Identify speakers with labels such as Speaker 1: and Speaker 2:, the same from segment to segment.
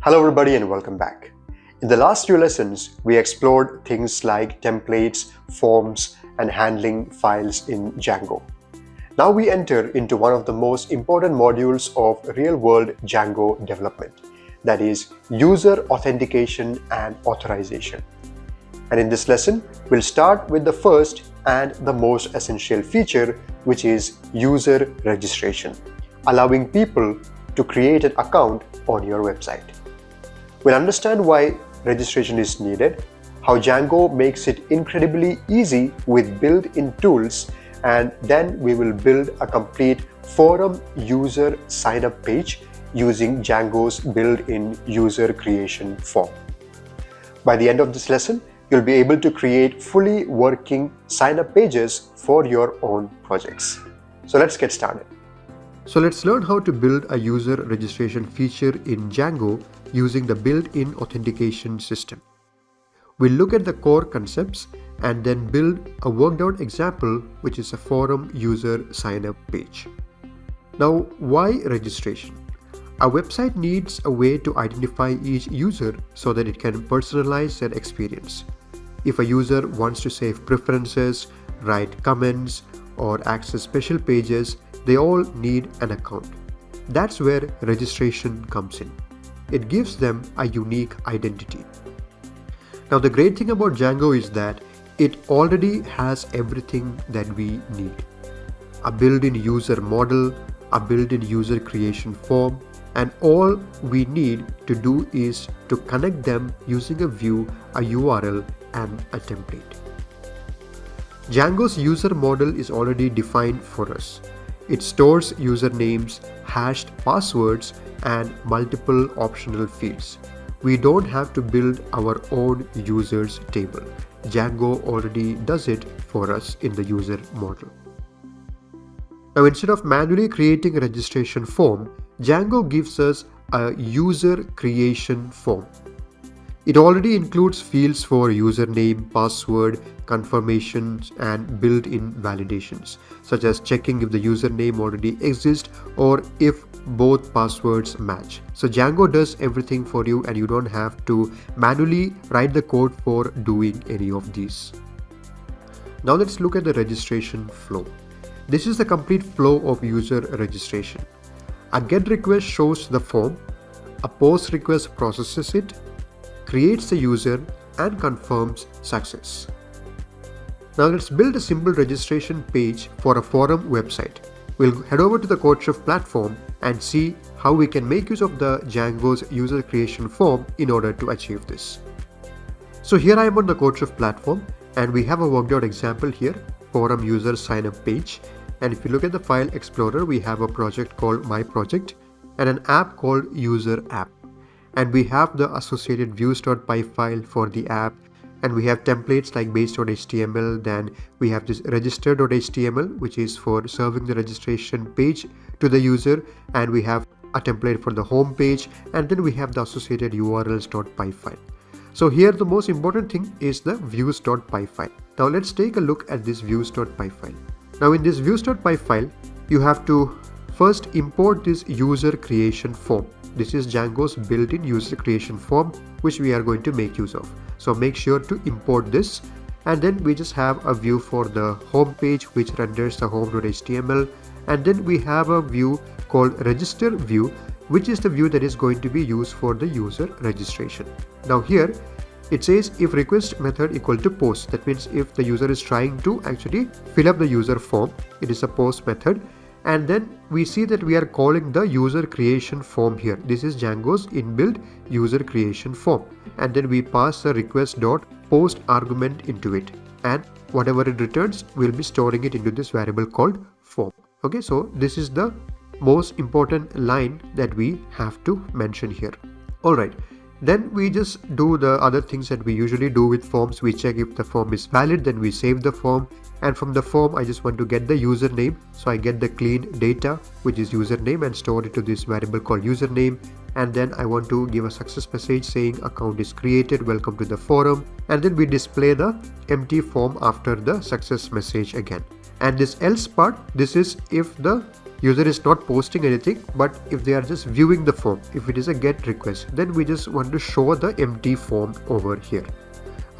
Speaker 1: Hello everybody and welcome back. In the last few lessons, we explored things like templates, forms, and handling files in Django. Now we enter into one of the most important modules of real-world Django development, that is user authentication and authorization. And in this lesson, we'll start with the first and the most essential feature, which is user registration, allowing people to create an account on your website. We'll understand why registration is needed, how Django makes it incredibly easy with built-in tools, and then we will build a complete forum user sign-up page using Django's built-in user creation form. By the end of this lesson, you'll be able to create fully working sign-up pages for your own projects. So let's get started. So let's learn how to build a user registration feature in Django using the built-in authentication system. We'll look at the core concepts and then build a worked out example, which is a forum user sign-up page. Now, why registration? A website needs a way to identify each user so that it can personalize their experience. If a user wants to save preferences, write comments, or access special pages, they all need an account. That's where registration comes in. It gives them a unique identity. Now the great thing about Django is that it already has everything that we need. A built-in user model, a built-in user creation form, and all we need to do is to connect them using a view, a URL, and a template. Django's user model is already defined for us. It stores usernames, hashed passwords, and multiple optional fields. We don't have to build our own users table. Django already does it for us in the user model. Now, instead of manually creating a registration form, Django gives us a user creation form. It already includes fields for username, password, confirmations, and built-in validations, such as checking if the username already exists or if both passwords match. So Django does everything for you and you don't have to manually write the code for doing any of these. Now let's look at the registration flow. This is the complete flow of user registration. A GET request shows the form, a POST request processes it, creates the user, and confirms success. Now let's build a simple registration page for a forum website. We'll head over to the CodeChef platform and see how we can make use of the Django's user creation form in order to achieve this. So here I am on the CodeChef platform and we have a worked out example here, forum user sign up page. And if you look at the file explorer, we have a project called My Project and an app called User App. And we have the associated views.py file for the app, and we have templates like base.html. Then we have this register.html, which is for serving the registration page to the user, and we have a template for the home page, and then we have the associated urls.py file. So here the most important thing is the views.py file. Now let's take a look at this views.py file. Now in this views.py file, you have to first import this user creation form. This is Django's built-in user creation form, which we are going to make use of. So make sure to import this, and then we just have a view for the home page which renders the home.html, and then we have a view called register view, which is the view that is going to be used for the user registration. Now here it says if request method equal to post. That means if the user is trying to actually fill up the user form, it is a post method. And then we see that we are calling the user creation form here. This is Django's inbuilt user creation form. And then we pass the request.post argument into it. And whatever it returns, we'll be storing it into this variable called form. Okay, so this is the most important line that we have to mention here. Alright. Then we just do the other things that we usually do with forms. We check if the form is valid, then we save the form. And from the form, I just want to get the username. So I get the clean data, which is username, and store it to this variable called username. And then I want to give a success message saying account is created, welcome to the forum. And then we display the empty form after the success message again. And this else part, this is if the user is not posting anything, but if they are just viewing the form, if it is a get request, then we just want to show the empty form over here.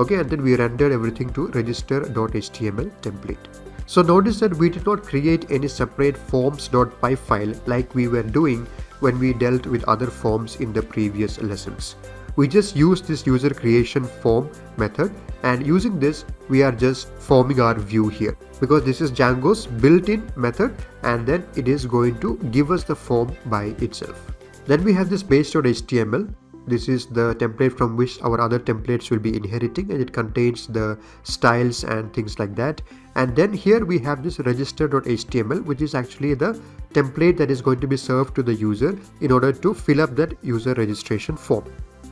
Speaker 1: Okay, and then we rendered everything to register.html template. So notice that we did not create any separate forms.py file like we were doing when we dealt with other forms in the previous lessons. We just used this user creation form method, and using this we are just forming our view here, because this is Django's built-in method, and then it is going to give us the form by itself. Then we have this base.html. This is the template from which our other templates will be inheriting, and it contains the styles and things like that. And then here we have this register.html, which is actually the template that is going to be served to the user in order to fill up that user registration form.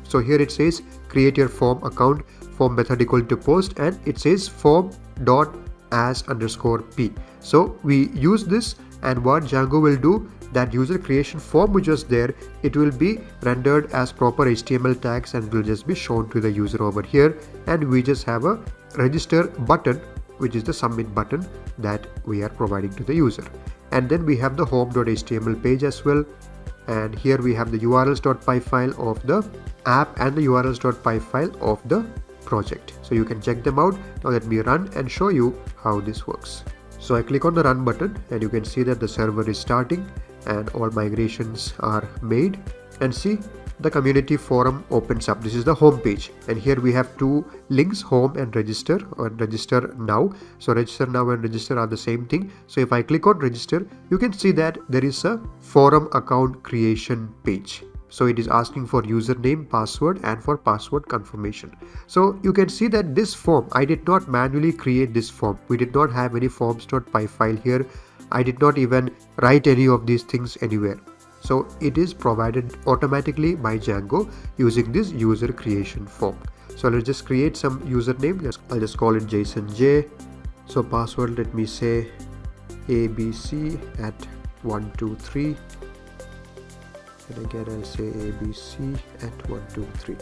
Speaker 1: So here it says create your form account, form method equal to post, and it says form.as_p. So we use this, and what Django will do, that user creation form which was there, it will be rendered as proper HTML tags and will just be shown to the user over here. And we just have a register button, which is the submit button that we are providing to the user. And then we have the home.html page as well. And here we have the urls.py file of the app and the urls.py file of the project. So you can check them out. Now let me run and show you how this works. So I click on the run button, and you can see that the server is starting and all migrations are made. And see, the community forum opens up. This is the home page, and here we have two links, home and register, or register now. So register now and register are the same thing. So if I click on register, you can see that there is a forum account creation page. So it is asking for username, password, and for password confirmation. So you can see that this form, I did not manually create this form. We did not have any forms.py file here. I did not even write any of these things anywhere. So it is provided automatically by Django using this user creation form. So let's just create some username. I'll just call it Jason J. So password, let me say abc@123. And again I'll say abc@123.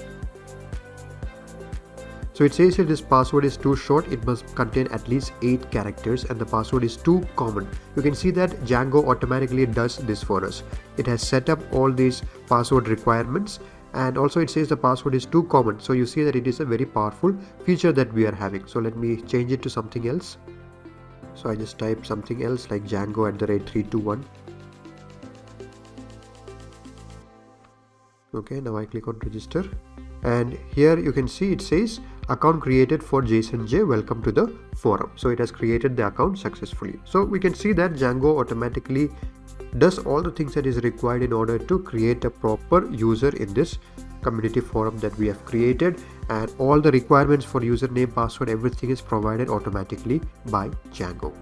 Speaker 1: So it says here this password is too short, it must contain at least 8 characters, and the password is too common. You can see that Django automatically does this for us. It has set up all these password requirements, and also it says the password is too common. So you see that it is a very powerful feature that we are having. So let me change it to something else. So I just type something else like Django@321. Okay, now I click on register, and here you can see it says account created for Jason J, welcome to the forum. So it has created the account successfully. So we can see that Django automatically does all the things that is required in order to create a proper user in this community forum that we have created, and all the requirements for username, password, everything is provided automatically by Django.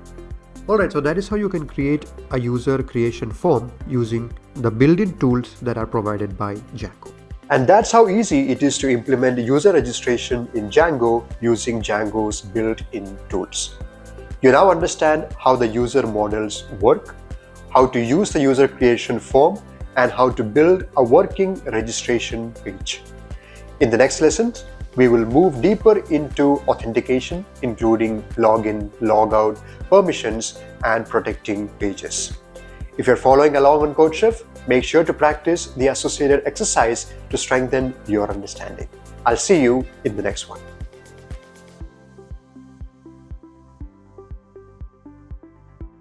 Speaker 1: Alright, so that is how you can create a user creation form using the built-in tools that are provided by Django. And that's how easy it is to implement user registration in Django using Django's built-in tools. You now understand how the user models work, how to use the user creation form, and how to build a working registration page. In the next lesson, we will move deeper into authentication, including login, logout, permissions, and protecting pages. If you're following along on CodeChef, make sure to practice the associated exercise to strengthen your understanding. I'll see you in the next one.